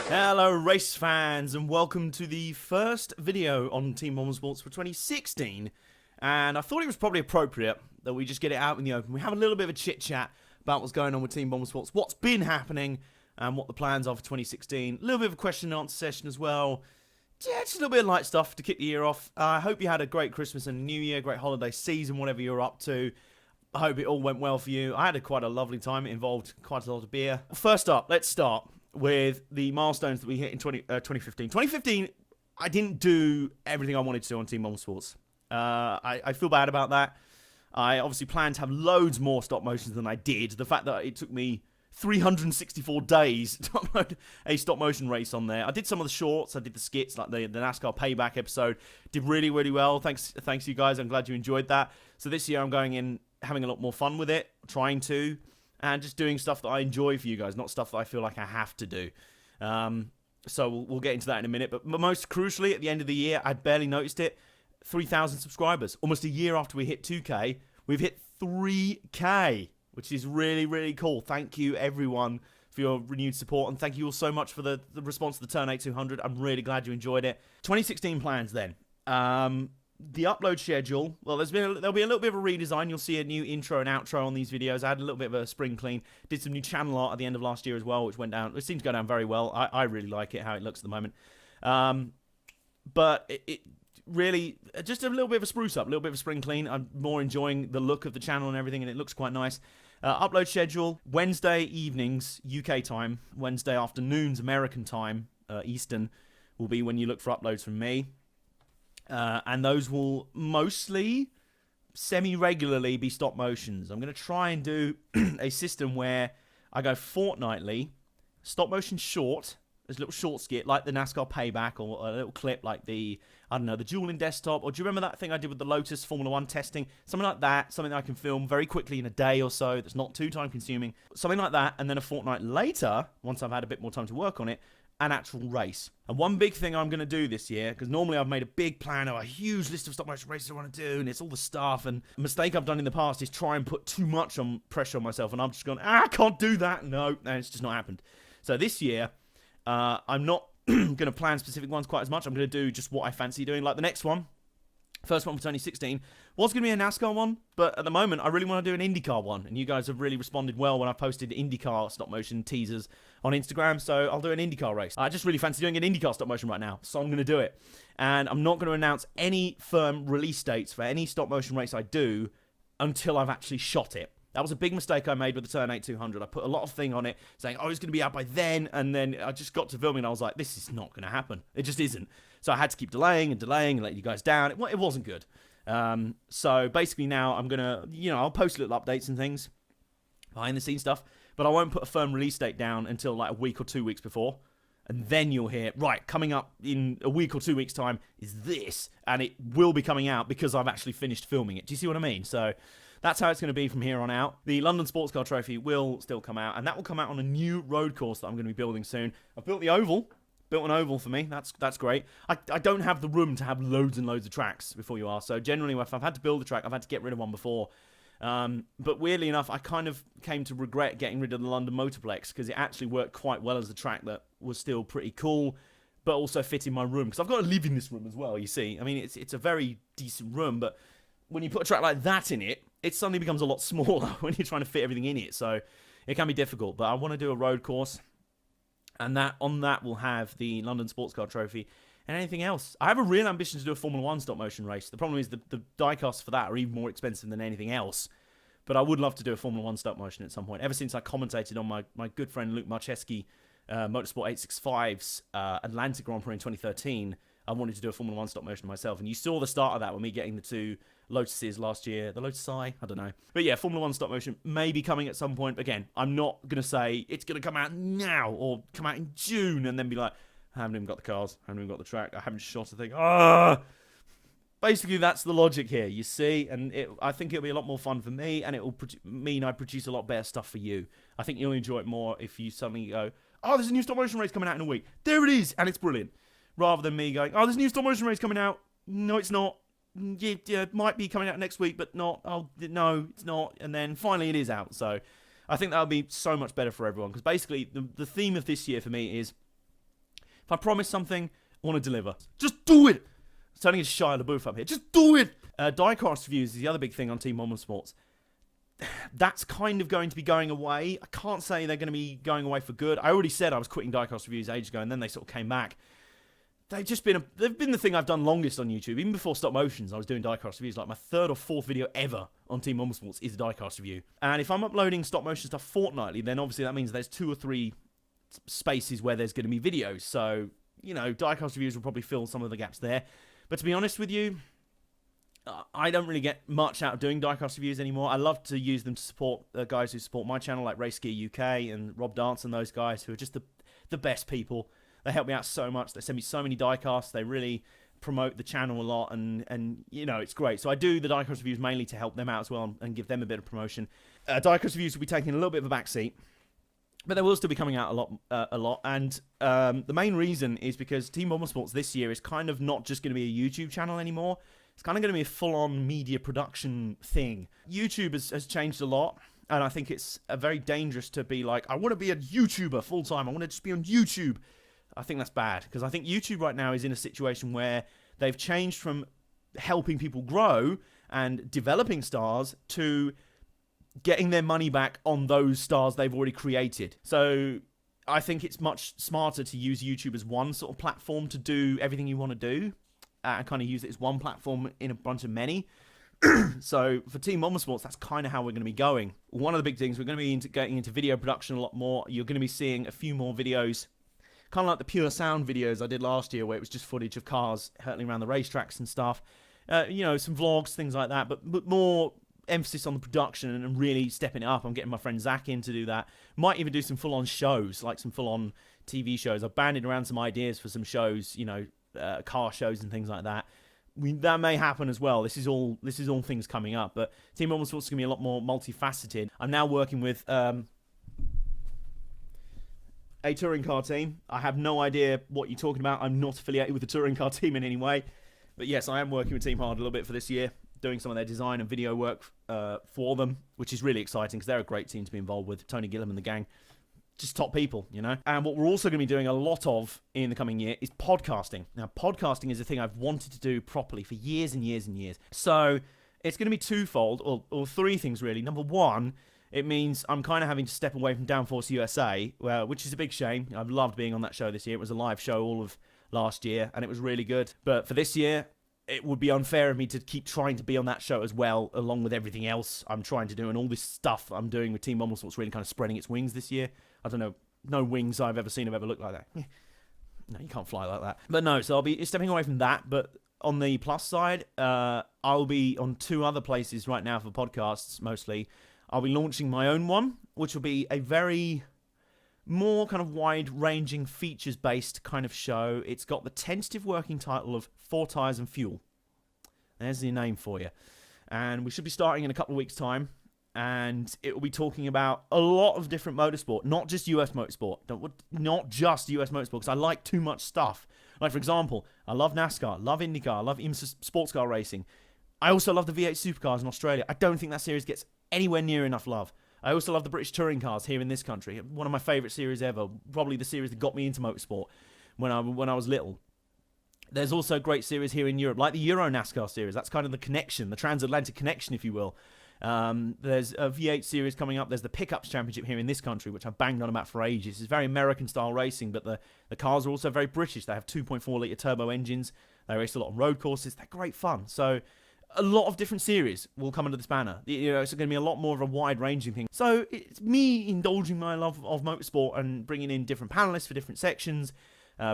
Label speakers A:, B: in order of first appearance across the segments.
A: Hello race fans and welcome to the first video on Team Bombersports for 2016, and I thought it was probably appropriate that we just get it out in the open. We have a little bit of a chit chat about what's going on with Team Bombersports, what's been happening and what the plans are for 2016. A little bit of a question and answer session as well. Yeah, just a little bit of light stuff to kick the year off. I hope you had a great Christmas and New Year, great holiday season, whatever you're up to. I hope it all went well for you. I had quite a lovely time. It involved quite a lot of beer. First up, let's start with the milestones that we hit in 2015. 2015, I didn't do everything I wanted to do on Team Bombersports. I feel bad about that. I obviously planned to have loads more stop motions than I did. The fact that it took me 364 days to upload a stop motion race on there. I did some of the shorts. I did the skits, like the NASCAR Payback episode. Did really, really well. Thanks you guys. I'm glad you enjoyed that. So this year I'm going in having a lot more fun with it, trying to, and just doing stuff that I enjoy for you guys, not stuff that I feel like I have to do. So we'll get into that in a minute. But most crucially, at the end of the year, I'd barely noticed it, 3,000 subscribers. Almost a year after we hit 2K, we've hit 3K, which is really, really cool. Thank you, everyone, for your renewed support, and thank you all so much for the response to the Turn 8 200. I'm really glad you enjoyed it. 2016 plans, then. The upload schedule, well, there'll be a little bit of a redesign. You'll see a new intro and outro on these videos. I had a little bit of a spring clean. Did some new channel art at the end of last year as well, which went down. It seems to go down very well. I really like it, how it looks at the moment. But it really, just a little bit of a spruce up, a little bit of a spring clean. I'm more enjoying the look of the channel and everything, and it looks quite nice. Upload schedule, Wednesday evenings, UK time. Wednesday afternoons, American time, Eastern, will be when you look for uploads from me. And those will mostly, semi-regularly, be stop motions. I'm going to try and do a system where I go fortnightly, stop motion short, there's a little short skit like the NASCAR Payback, or a little clip like the dueling desktop, or do you remember that thing I did with the Lotus Formula 1 testing? Something like that, something that I can film very quickly in a day or so, that's not too time consuming. Something like that, and then a fortnight later, once I've had a bit more time to work on it, an actual race. And one big thing I'm going to do this year, because normally I've made a big plan of a huge list of stop motion races I want to do, and it's all the stuff, and a mistake I've done in the past is try and put too much pressure on myself, and I'm just going, I can't do that. No, it's just not happened. So this year, I'm not going to plan specific ones quite as much. I'm going to do just what I fancy doing. Like the next one, first one for 2016, was going to be a NASCAR one, but at the moment, I really want to do an Indycar one, and you guys have really responded well when I posted Indycar stop motion teasers on Instagram, so I'll do an Indycar race. I just really fancy doing an Indycar stop motion right now, so I'm going to do it. And I'm not going to announce any firm release dates for any stop motion race I do until I've actually shot it. That was a big mistake I made with the Turn 8 200. I put a lot of thing on it, saying, oh, it's going to be out by then, and then I just got to filming, and I was like, this is not going to happen. It just isn't. So I had to keep delaying and letting you guys down. It wasn't good. So basically now I'm going to, I'll post little updates and things, behind the scenes stuff, but I won't put a firm release date down until like a week or 2 weeks before. And then you'll hear, right, coming up in a week or 2 weeks' time is this, and it will be coming out because I've actually finished filming it. Do you see what I mean? So that's how it's going to be from here on out. The London Sportscar Trophy will still come out, and that will come out on a new road course that I'm going to be building soon. I've built the oval. Built an oval for me. That's great. I don't have the room to have loads and loads of tracks, before you ask. So generally, if I've had to build a track, I've had to get rid of one before. But weirdly enough, I kind of came to regret getting rid of the London Motorplex, because it actually worked quite well as a track that was still pretty cool, but also fit in my room. Because I've got to live in this room as well, you see. I mean, it's a very decent room, but when you put a track like that in it, it suddenly becomes a lot smaller when you're trying to fit everything in it. So it can be difficult. But I want to do a road course, and on that we'll have the London Sports Car Trophy and anything else. I have a real ambition to do a Formula 1 stop motion race. The problem is the diecasts for that are even more expensive than anything else. But I would love to do a Formula 1 stop motion at some point. Ever since I commentated on my good friend Luke Marcheski, Motorsport 865's Atlantic Grand Prix in 2013, I wanted to do a Formula 1 stop motion myself. And you saw the start of that when me getting the two Lotuses last year. The Lotus I don't know. But yeah, Formula 1 stop motion may be coming at some point. Again, I'm not going to say it's going to come out now or come out in June and then be like, I haven't even got the cars, I haven't even got the track, I haven't shot a thing. Basically, that's the logic here, you see. And I think it'll be a lot more fun for me, and it will mean I produce a lot better stuff for you. I think you'll enjoy it more if you suddenly go, oh, there's a new stop motion race coming out in a week. There it is, and it's brilliant. Rather than me going, oh, there's a new stop motion race coming out. No, it's not. Yeah, it might be coming out next week, but not. Oh, no, it's not. And then finally it is out. So I think that'll be so much better for everyone. Because basically the theme of this year for me is If I promise something, I want to deliver. Just do it. It's turning into Shia LaBeouf up here. Just do it. Diecast reviews is the other big thing on Team Bombersports. That's kind of going to be going away. I can't say they're going to be going away for good. I already said I was quitting Diecast reviews ages ago, and then they sort of came back. They've been the thing I've done longest on YouTube. Even before stop motions, I was doing diecast reviews. Like my third or fourth video ever on Team Bombersports is a diecast review. And if I'm uploading stop motion stuff fortnightly, then obviously that means there's 2 or 3 spaces where there's going to be videos. So, diecast reviews will probably fill some of the gaps there. But to be honest with you, I don't really get much out of doing diecast reviews anymore. I love to use them to support guys who support my channel, like Race Gear UK and Rob Dance and those guys who are just the best people. They help me out so much. They send me so many diecasts. They really promote the channel a lot, and it's great. So I do the diecast reviews mainly to help them out as well and give them a bit of promotion. Diecast reviews will be taking a little bit of a backseat, but they will still be coming out a lot. And the main reason is because Team Bombersports this year is kind of not just going to be a YouTube channel anymore. It's kind of going to be a full-on media production thing. YouTube has changed a lot. And I think it's very dangerous to be like, I want to be a YouTuber full-time. I want to just be on YouTube. I think that's bad, because I think YouTube right now is in a situation where they've changed from helping people grow and developing stars to getting their money back on those stars they've already created. So I think it's much smarter to use YouTube as one sort of platform to do everything you want to do, and kind of use it as one platform in a bunch of many. So for Team Bombersports, that's kind of how we're going to be going. One of the big things, we're going to be getting into video production a lot more. You're going to be seeing a few more videos, kind of like the pure sound videos I did last year, where it was just footage of cars hurtling around the racetracks and stuff. Some vlogs, things like that, but more emphasis on the production and really stepping it up. I'm getting my friend Zach in to do that. Might even do some full-on shows, like some full-on TV shows. I've banded around some ideas for some shows, car shows and things like that. That may happen as well. This is all things coming up. But Team Bombersports is going to be a lot more multifaceted. I'm now working with a touring car team. I have no idea what you're talking about. I'm not affiliated with the touring car team in any way. But yes, I am working with Team Hard a little bit for this year, doing some of their design and video work for them, which is really exciting because they're a great team to be involved with. Tony Gillam and the gang, just top people, And what we're also going to be doing a lot of in the coming year is podcasting. Now, podcasting is a thing I've wanted to do properly for years and years and years. So it's going to be twofold, or 3 things really. Number one, it means I'm kind of having to step away from Downforce USA, which is a big shame. I've loved being on that show this year. It was a live show all of last year, and it was really good. But for this year, it would be unfair of me to keep trying to be on that show as well, along with everything else I'm trying to do, and all this stuff I'm doing with Team Bombersports really kind of spreading its wings this year. I don't know, no wings I've ever seen have ever looked like that. No, you can't fly like that. But no, so I'll be stepping away from that, but on the plus side, I'll be on 2 other places right now for podcasts, mostly. I'll be launching my own one, which will be a very more kind of wide-ranging, features-based kind of show. It's got the tentative working title of 4 Tyres and Fuel. There's the name for you. And we should be starting in a couple of weeks' time. And it will be talking about a lot of different motorsport, not just US motorsport. Not just US motorsport, because I like too much stuff. Like, for example, I love NASCAR, love Indycar, love sports car racing. I also love the V8 supercars in Australia. I don't think that series gets anywhere near enough love. I also love the British touring cars here in this country. One of my favourite series ever. Probably the series that got me into motorsport when I was little. There's also a great series here in Europe, like the Euro NASCAR series. That's kind of the connection, the transatlantic connection, if you will. There's a V8 series coming up. There's the Pickups Championship here in this country, which I've banged on about for ages. It's very American-style racing, but the cars are also very British. They have 2.4-litre turbo engines. They race a lot on road courses. They're great fun. So a lot of different series will come under this banner. It's going to be a lot more of a wide-ranging thing. So it's me indulging my love of motorsport and bringing in different panelists for different sections,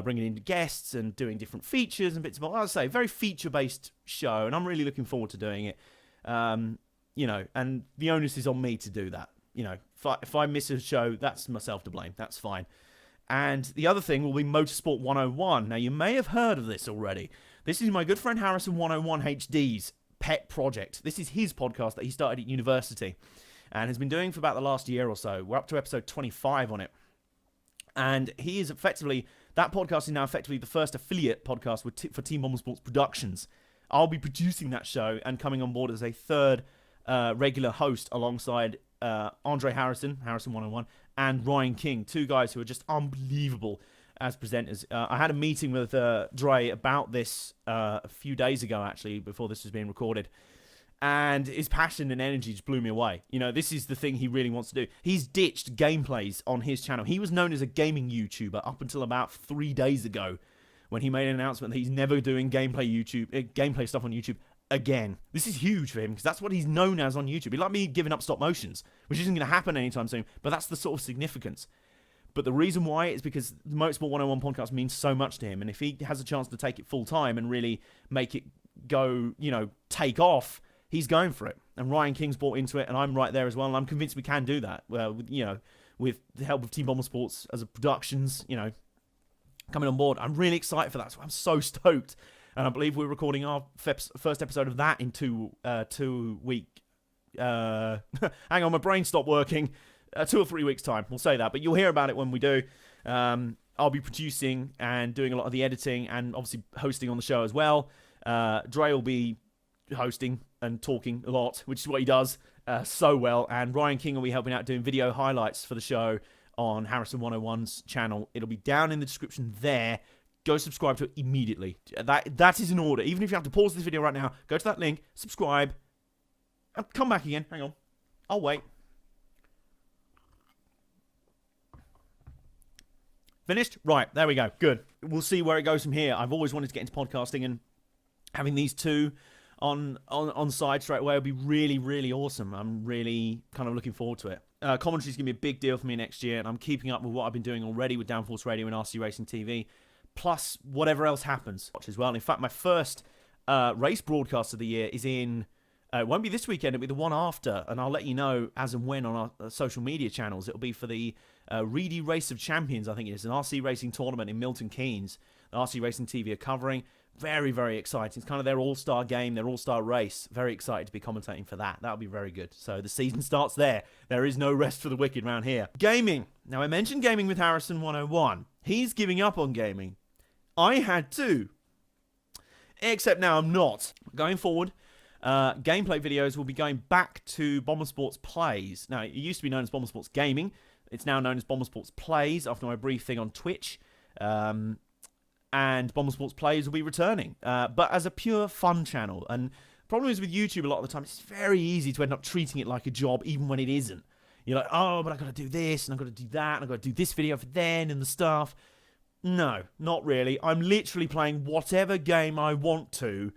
A: bringing in guests and doing different features and bits of, as I say, very feature-based show, and I'm really looking forward to doing it. And the onus is on me to do that. If I miss a show, that's myself to blame. That's fine. And the other thing will be Motorsport 101. Now, you may have heard of this already. This is my good friend Harrison 101 HD's pet project. This is his podcast that he started at university and has been doing for about the last year or so. We're up to episode 25 on it. And he is effectively, that podcast is now effectively the first affiliate podcast for Team Bombersports Productions. I'll be producing that show and coming on board as a third regular host alongside Andre Harrison 101, and Ryan King, 2 guys who are just unbelievable as presenters. I had a meeting with Dre about this a few days ago, actually, before this was being recorded. And his passion and energy just blew me away. You know, this is the thing he really wants to do. He's ditched gameplays on his channel. He was known as a gaming YouTuber up until about 3 days ago, when he made an announcement that he's never doing gameplay stuff on YouTube again. This is huge for him, because that's what he's known as on YouTube. He's like me giving up stop motions, which isn't going to happen anytime soon, but that's the sort of significance. But the reason why is because the Motorsport 101 podcast means so much to him, and if he has a chance to take it full time and really make it go, take off, he's going for it. And Ryan King's bought into it, and I'm right there as well, and I'm convinced we can do that. Well, with the help of Team Bombersports as a productions, coming on board. I'm really excited for that, so I'm so stoked. And I believe we're recording our first episode of that in 2 week. Hang on, my brain stopped working. 2 or 3 weeks' time, we'll say that. But you'll hear about it when we do. I'll be producing and doing a lot of the editing and obviously hosting on the show as well. Dre will be hosting and talking a lot, which is what he does so well. And Ryan King will be helping out doing video highlights for the show on Harrison 101's channel. It'll be down in the description there. Go subscribe to it immediately. That is in order. Even if you have to pause this video right now, go to that link, subscribe, and come back again. Hang on. I'll wait. Finished? Right, there we go. Good. We'll see where it goes from here. I've always wanted to get into podcasting, and having these two on side straight away will be really, really awesome. I'm really kind of looking forward to it. Commentary is going to be a big deal for me next year, and I'm keeping up with what I've been doing already with Downforce Radio and RC Racing TV, plus whatever else happens as well. In fact, my first race broadcast of the year is in... it won't be this weekend, it'll be the one after, and I'll let you know as and when on our social media channels. It'll be for the Reedy Race of Champions, I think it is, an RC racing tournament in Milton Keynes. The RC Racing TV are covering. Very, very exciting. It's kind of their all-star game, their all-star race. Very excited to be commentating for that. That'll be very good. So the season starts there. There is no rest for the wicked round here. Gaming. Now, I mentioned gaming with Harrison 101. He's giving up on gaming. I had too. Except now I'm not. Going forward, gameplay videos will be going back to Bombersports Plays. Now, it used to be known as Bombersports Gaming. It's now known as Bombersports Plays after my brief thing on Twitch. And Bombersports Plays will be returning, but as a pure fun channel. And the problem is with YouTube a lot of the time, it's very easy to end up treating it like a job, even when it isn't. You're like, oh, but I've got to do this, and I've got to do that, and I've got to do this video for then, and the stuff. No, not really. I'm literally playing whatever game I want to,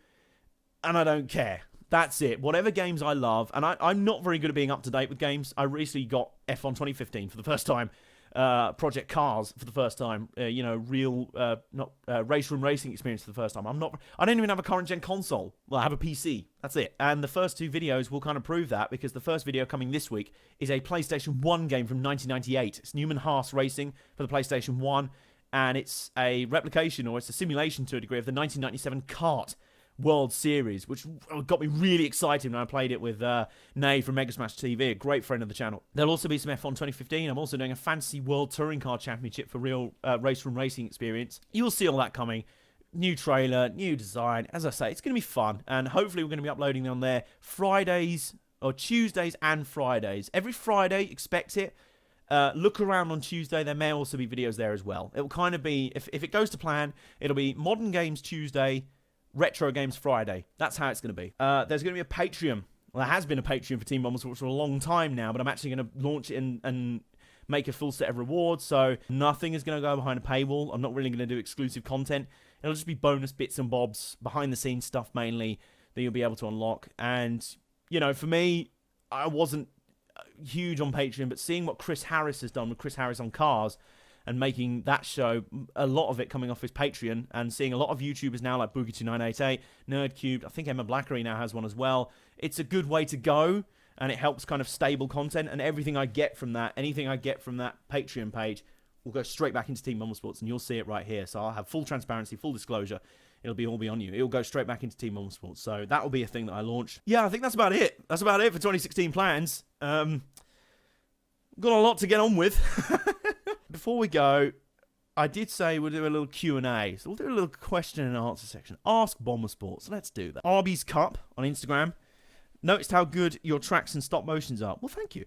A: and I don't care. That's it. Whatever games I love, and I'm not very good at being up to date with games. I recently got F1 2015 for the first time. Project Cars for the first time, real race room racing experience for the first time. I don't even have a current gen console. Well, I have a PC. That's it. And the first 2 videos will kind of prove that, because the first video coming this week is a PlayStation 1 game from 1998. It's Newman Haas Racing for the PlayStation 1, and it's a replication, or it's a simulation to a degree, of the 1997 kart World Series, which got me really excited when I played it with Nay from Mega Smash TV, a great friend of the channel. There'll also be some F1 2015. I'm also doing a Fantasy World Touring Car Championship for real race room racing experience. You'll see all that coming. New trailer, new design. As I say, it's going to be fun, and hopefully we're going to be uploading them on there Fridays, or Tuesdays and Fridays. Every Friday, expect it. Look around on Tuesday. There may also be videos there as well. It will kind of be, if it goes to plan, it'll be Modern Games Tuesday, Retro Games Friday. That's how it's going to be. There's going to be a Patreon. Well, there has been a Patreon for Team Bombersports for a long time now, but I'm actually going to launch it and make a full set of rewards, so nothing is going to go behind a paywall. I'm not really going to do exclusive content. It'll just be bonus bits and bobs, behind-the-scenes stuff mainly, that you'll be able to unlock. And, for me, I wasn't huge on Patreon, but seeing what Chris Harris has done with Chris Harris on Cars, and making that show, a lot of it coming off his Patreon, and seeing a lot of YouTubers now like Boogie2988, Nerdcubed, I think Emma Blackery now has one as well. It's a good way to go, and it helps kind of stable content, and everything I get from that, anything I get from that Patreon page, will go straight back into Team Bombersports, and you'll see it right here. So I'll have full transparency, full disclosure. It'll all be on you. It'll go straight back into Team Bombersports. So that will be a thing that I launch. Yeah, I think that's about it. That's about it for 2016 plans. Got a lot to get on with. Before we go, I did say we'll do a little Q&A. So we'll do a little question and answer section. Ask Bombersports. Let's do that. Arby's Cup on Instagram. Noticed how good your tracks and stop motions are. Well, thank you.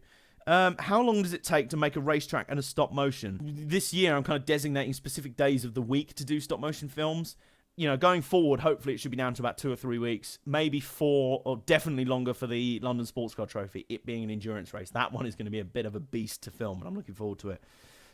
A: How long does it take to make a racetrack and a stop motion? This year, I'm kind of designating specific days of the week to do stop motion films. Going forward, hopefully it should be down to about 2 or 3 weeks, maybe 4, or definitely longer for the London Sports Car Trophy, it being an endurance race. That one is going to be a bit of a beast to film, and I'm looking forward to it.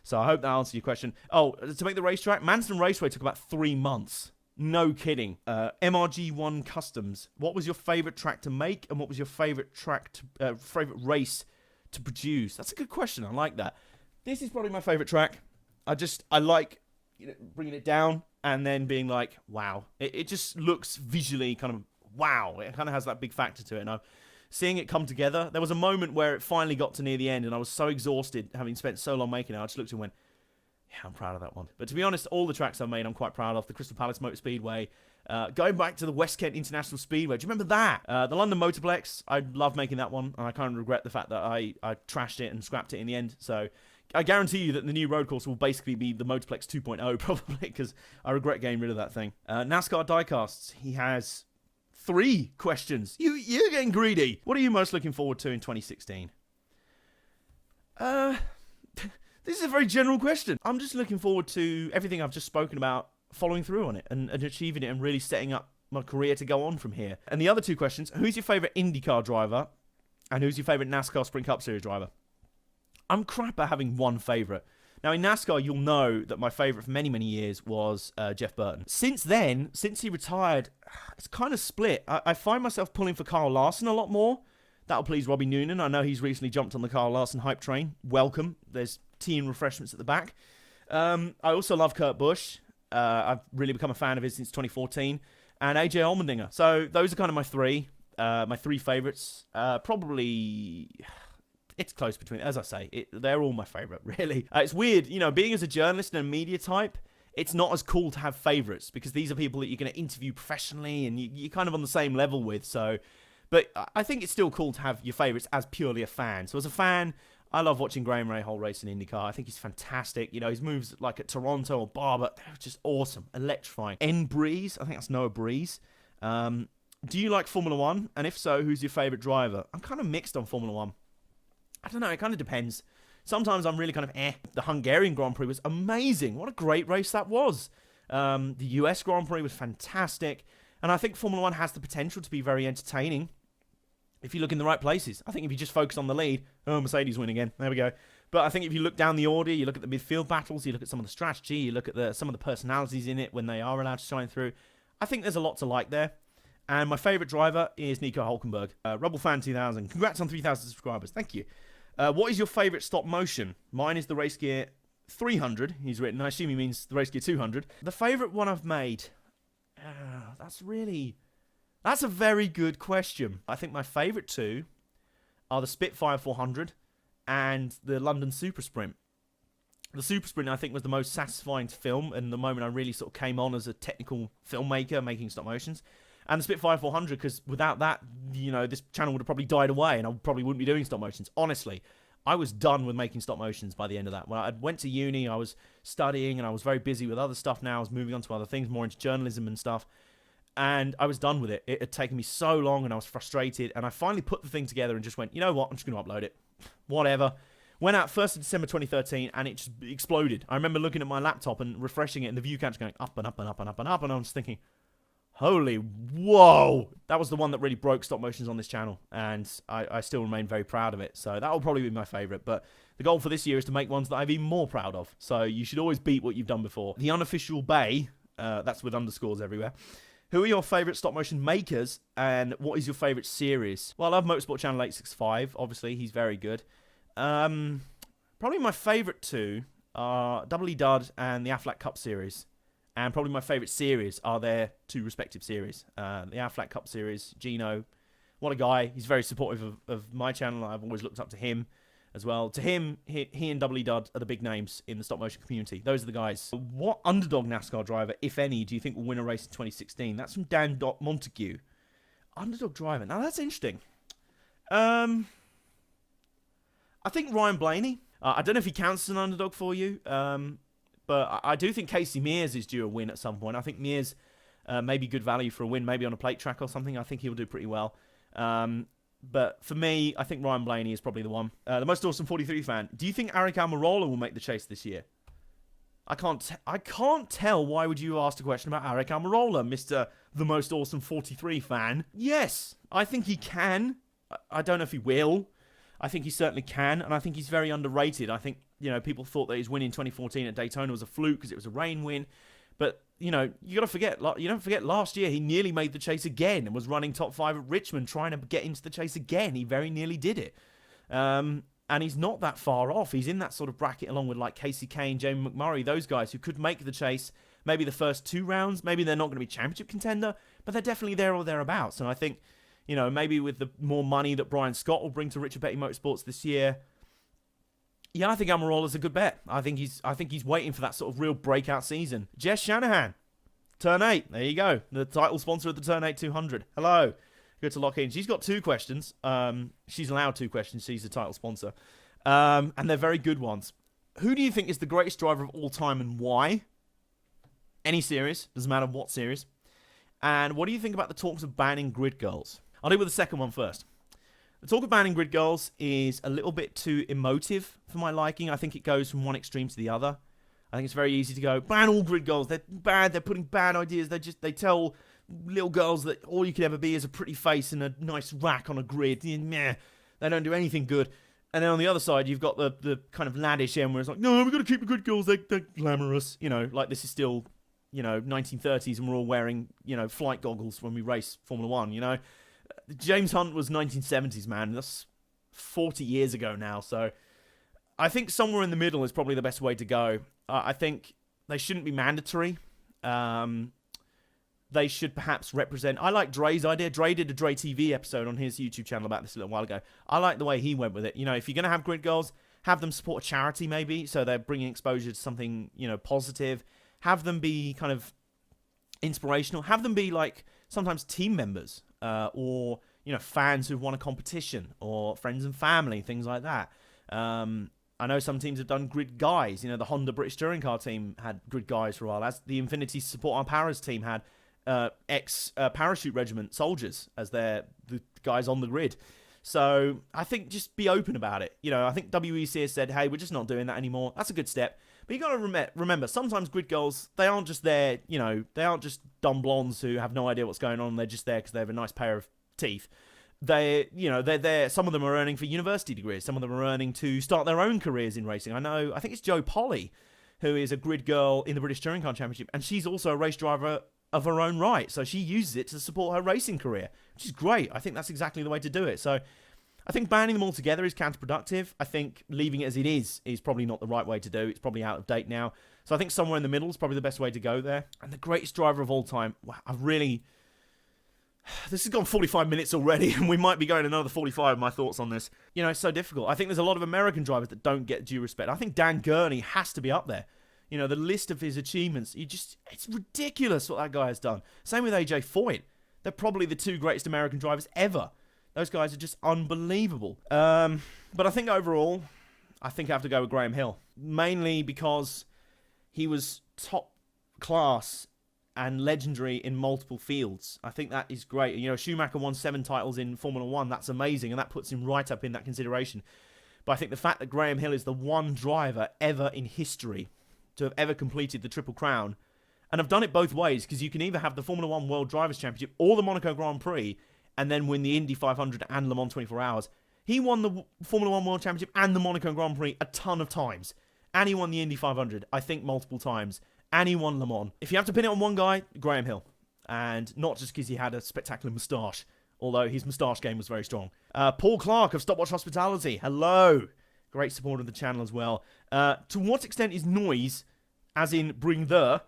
A: So I hope that answers your question. Oh, to make the racetrack, Manston Raceway took about 3 months. No kidding. MRG1 Customs. What was your favourite track to make, and what was your favourite favourite race to produce? That's a good question. I like that. This is probably my favourite track. I like bringing it down and then being like, wow. It just looks visually kind of wow. It kind of has that big factor to it. And seeing it come together, there was a moment where it finally got to near the end, and I was so exhausted having spent so long making it. I just looked and went, yeah, I'm proud of that one. But to be honest, all the tracks I've made, I'm quite proud of. The Crystal Palace Motor Speedway, going back to the West Kent International Speedway. Do you remember that? The London Motorplex, I love making that one, and I kind of regret the fact that I trashed it and scrapped it in the end. So I guarantee you that the new road course will basically be the Motorplex 2.0 probably, because I regret getting rid of that thing. NASCAR Diecasts, he has 3 questions. You're getting greedy. What are you most looking forward to in 2016? This is a very general question. I'm just looking forward to everything I've just spoken about, following through on it and achieving it and really setting up my career to go on from here. And the other 2 questions, who's your favourite IndyCar driver and who's your favourite NASCAR Sprint Cup Series driver? I'm crap at having one favourite. Now, in NASCAR, you'll know that my favourite for many, many years was Jeff Burton. Since then, since he retired, it's kind of split. I find myself pulling for Kyle Larson a lot more. That'll please Robbie Noonan. I know he's recently jumped on the Kyle Larson hype train. Welcome. There's tea and refreshments at the back. I also love Kurt Busch. I've really become a fan of his since 2014. And AJ Allmendinger. So those are kind of my 3 favourites. Probably... It's close between, as I say, they're all my favourite, really. It's weird, being as a journalist and a media type, it's not as cool to have favourites, because these are people that you're going to interview professionally and you're kind of on the same level with. So, but I think it's still cool to have your favourites as purely a fan. So as a fan, I love watching Graham Rahal race in IndyCar. I think he's fantastic. His moves like at Toronto or Barber, they're just awesome, electrifying. Breeze, I think that's Noah Breeze. Do you like Formula 1? And if so, who's your favourite driver? I'm kind of mixed on Formula 1. I don't know, it kind of depends. Sometimes I'm really kind of The Hungarian Grand Prix was amazing. What a great race that was. The US Grand Prix was fantastic. And I think Formula 1 has the potential to be very entertaining if you look in the right places. I think if you just focus on the lead, Mercedes win again. There we go. But I think if you look down the order, you look at the midfield battles, you look at some of the strategy, you look at some of the personalities in it when they are allowed to shine through, I think there's a lot to like there. And my favourite driver is Nico Hulkenberg. Rebelfan 2000. Congrats on 3,000 subscribers. Thank you. What is your favourite stop motion? Mine is the Race Gear 300, he's written. I assume he means the Race Gear 200. The favourite one I've made, that's a very good question. I think my favourite 2 are the Spitfire 400 and the London Super Sprint. The Super Sprint, I think, was the most satisfying to film, and the moment I really sort of came on as a technical filmmaker making stop motions. And the Spitfire 400, because without that, this channel would have probably died away, and I probably wouldn't be doing stop motions. Honestly, I was done with making stop motions by the end of that. When I went to uni, I was studying, and I was very busy with other stuff now. I was moving on to other things, more into journalism and stuff. And I was done with it. It had taken me so long, and I was frustrated. And I finally put the thing together and just went, you know what? I'm just going to upload it. Whatever. Went out 1st of December 2013, and it just exploded. I remember looking at my laptop and refreshing it, and the view count's going up and up and up and up and up. And I was thinking, holy whoa, that was the one that really broke stop motions on this channel, and I still remain very proud of it. So that will probably be my favourite, but the goal for this year is to make ones that I'm even more proud of. So you should always beat what you've done before. The Unofficial Bay, that's with underscores everywhere. Who are your favourite stop motion makers, and what is your favourite series? Well, I love Motorsport Channel 865, obviously, he's very good. Probably my favourite 2 are Double E Dud and the Aflac Cup Series. And probably my favourite series are their 2 respective series. The Aflac Cup Series, Gino, what a guy. He's very supportive of my channel. I've always looked up to him as well. To him, he and Double E Dud are the big names in the stop motion community. Those are the guys. What underdog NASCAR driver, if any, do you think will win a race in 2016? That's from Dan Montague. Underdog driver. Now, that's interesting. I think Ryan Blaney. I don't know if he counts as an underdog for you. But I do think Casey Mears is due a win at some point. I think Mears may be good value for a win, maybe on a plate track or something. I think he'll do pretty well. But for me, I think Ryan Blaney is probably the one. The most awesome 43 fan. Do you think Aric Almirola will make the chase this year? I can't tell. Why would you ask a question about Aric Almirola, Mr. the most awesome 43 fan? Yes, I think he can. I don't know if he will. I think he certainly can, and I think he's very underrated. I think, people thought that his win in 2014 at Daytona was a fluke because it was a rain win. But, you don't forget last year he nearly made the chase again and was running top 5 at Richmond trying to get into the chase again. He very nearly did it. And he's not that far off. He's in that sort of bracket along with like Casey Kane, Jamie McMurray, those guys who could make the chase maybe the first 2 rounds. Maybe they're not going to be championship contender, but they're definitely there or thereabouts. And I think, maybe with the more money that Brian Scott will bring to Richard Petty Motorsports this year, yeah, I think Almirola's a good bet. I think he's waiting for that sort of real breakout season. Jess Shanahan, Turn 8. There you go. The title sponsor of the Turn 8 200. Hello. Good to lock in. She's got 2 questions. She's allowed 2 questions. She's the title sponsor. And they're very good ones. Who do you think is the greatest driver of all time and why? Any series. Doesn't matter what series. And what do you think about the talks of banning grid girls? I'll deal with the second one first. The talk of banning grid girls is a little bit too emotive for my liking. I think it goes from one extreme to the other. I think it's very easy to go, ban all grid girls. They're bad. They're putting bad ideas. They tell little girls that all you could ever be is a pretty face and a nice rack on a grid. Meh. They don't do anything good. And then on the other side, you've got the kind of laddish end where it's like, no, we've got to keep the grid girls. They're glamorous. Like this is still, 1930s and we're all wearing, flight goggles when we race Formula 1, James Hunt was 1970s, man. That's 40 years ago now. So I think somewhere in the middle is probably the best way to go. I think they shouldn't be mandatory. They should perhaps represent... I like Dre's idea. Dre did a Dre TV episode on his YouTube channel about this a little while ago. I like the way he went with it. If you're going to have grid girls, have them support a charity maybe, so they're bringing exposure to something, positive. Have them be kind of inspirational. Have them be like sometimes team members or, fans who've won a competition or friends and family, things like that. I know some teams have done grid guys. The Honda British Touring Car team had grid guys for a while, as the Infinity Support Our Powers team had ex-parachute regiment soldiers as the guys on the grid. So I think just be open about it. I think WEC has said, hey, we're just not doing that anymore. That's a good step. But you got to remember, sometimes grid girls, they aren't just there, they aren't just dumb blondes who have no idea what's going on. They're just there because they have a nice pair of teeth. They're there. Some of them are earning for university degrees. Some of them are earning to start their own careers in racing. I think it's Jo Polly, who is a grid girl in the British Touring Car Championship, and she's also a race driver of her own right. So she uses it to support her racing career, which is great. I think that's exactly the way to do it. So I think banning them all together is counterproductive. I think leaving it as it is probably not the right way to do. It's probably out of date now. So I think somewhere in the middle is probably the best way to go there. And the greatest driver of all time, wow, this has gone 45 minutes already, and we might be going another 45, my thoughts on this. It's so difficult. I think there's a lot of American drivers that don't get due respect. I think Dan Gurney has to be up there. The list of his achievements, it's ridiculous what that guy has done. Same with AJ Foyt. They're probably the 2 greatest American drivers ever. Those guys are just unbelievable. But I think overall, I have to go with Graham Hill. Mainly because he was top class and legendary in multiple fields. I think that is great. Schumacher won 7 titles in Formula 1. That's amazing, and that puts him right up in that consideration. But I think the fact that Graham Hill is the one driver ever in history to have ever completed the Triple Crown, and have done it both ways, because you can either have the Formula 1 World Drivers' Championship or the Monaco Grand Prix, and then win the Indy 500 and Le Mans 24 Hours. He won the Formula 1 World Championship and the Monaco Grand Prix a ton of times. And he won the Indy 500, I think, multiple times. And he won Le Mans. If you have to pin it on one guy, Graham Hill. And not just because he had a spectacular moustache, although his moustache game was very strong. Paul Clark of Stopwatch Hospitality. Hello. Great supporter of the channel as well. To what extent is noise, as in bring a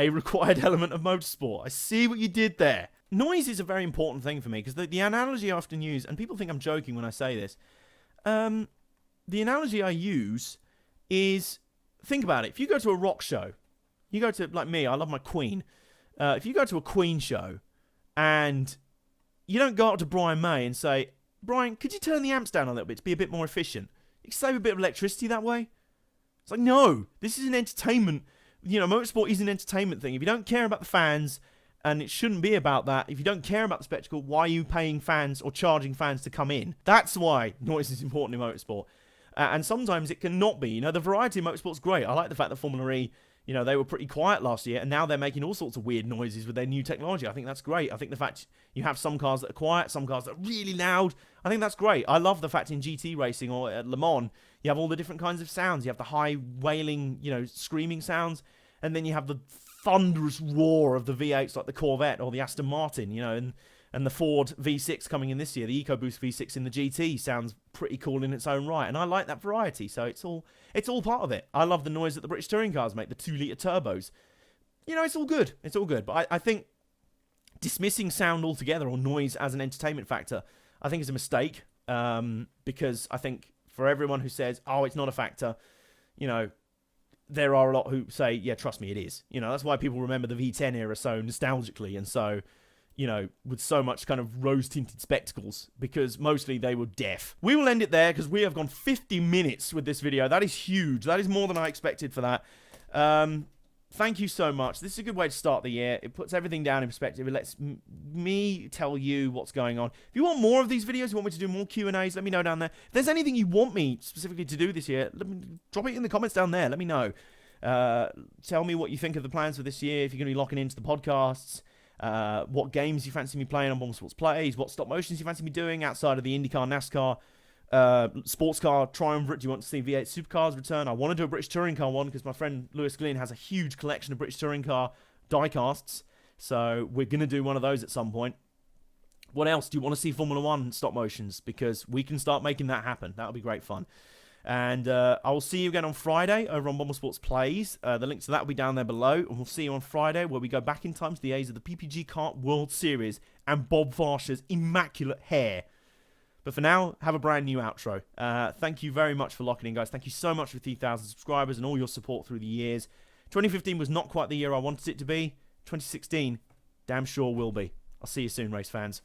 A: required element of motorsport? I see what you did there. Noise is a very important thing for me, because the analogy I often use, and people think I'm joking when I say this, the analogy I use is, think about it. If you go to a rock show, you go to, like me, I love my Queen. If you go to a Queen show and you don't go up to Brian May and say, Brian, could you turn the amps down a little bit to be a bit more efficient? You can save a bit of electricity that way. It's like, no, this is an entertainment. Motorsport is an entertainment thing. If you don't care about the fans And it shouldn't be about that. If you don't care about the spectacle, why are you paying fans or charging fans to come in? That's why noise is important in motorsport. And sometimes it can not be. You know, the variety of motorsport's great. I like the fact that Formula E, you know, they were pretty quiet last year, and now they're making all sorts of weird noises with their new technology. I think that's great. I think the fact you have some cars that are quiet, some cars that are really loud, I think that's great. I love the fact in GT racing or at Le Mans, you have all the different kinds of sounds. You have the high wailing, you know, screaming sounds, and then you have the thunderous roar of the V8s like the Corvette or the Aston Martin, you know, and the Ford V6 coming in this year, the EcoBoost V6 in the GT sounds pretty cool in its own right, and I like that variety, so it's all part of it. I love the noise that the British touring cars make, the 2-litre turbos. You know, it's all good, but I think dismissing sound altogether or noise as an entertainment factor, I think is a mistake, because I think for everyone who says, oh, it's not a factor, you know, there are a lot who say, yeah, trust me, it is. You know, that's why people remember the V10 era so nostalgically and so, you know, with so much kind of rose-tinted spectacles, because mostly they were deaf. We will end it there because we have gone 50 minutes with this video. That is huge. That is more than I expected for that. Thank you so much. This is a good way to start the year. It puts everything down in perspective. It lets me tell you what's going on. If you want more of these videos, you want me to do more Q&As, let me know down there. If there's anything you want me specifically to do this year, drop it in the comments down there. Let me know. Tell me what you think of the plans for this year, if you're going to be locking into the podcasts, what games you fancy me playing on Bombersports Plays, what stop motions you fancy me doing outside of the Indycar, NASCAR, sports car triumvirate. Do you want to see V8 supercars return? I want to do a British touring car one because my friend Lewis Glynn has a huge collection of British touring car diecasts, so we're going to do one of those at some point. What else? Do you want to see Formula 1 stop motions? Because we can start making that happen. That'll be great fun. And I will see you again on Friday over on Bombersports Plays. The link to that will be down there below. And we'll see you on Friday where we go back in time to the days of the PPG Kart World Series and Bob Varsha's immaculate hair. But for now, have a brand new outro. Thank you very much for locking in, guys. Thank you so much for 3,000 subscribers and all your support through the years. 2015 was not quite the year I wanted it to be. 2016, damn sure will be. I'll see you soon, race fans.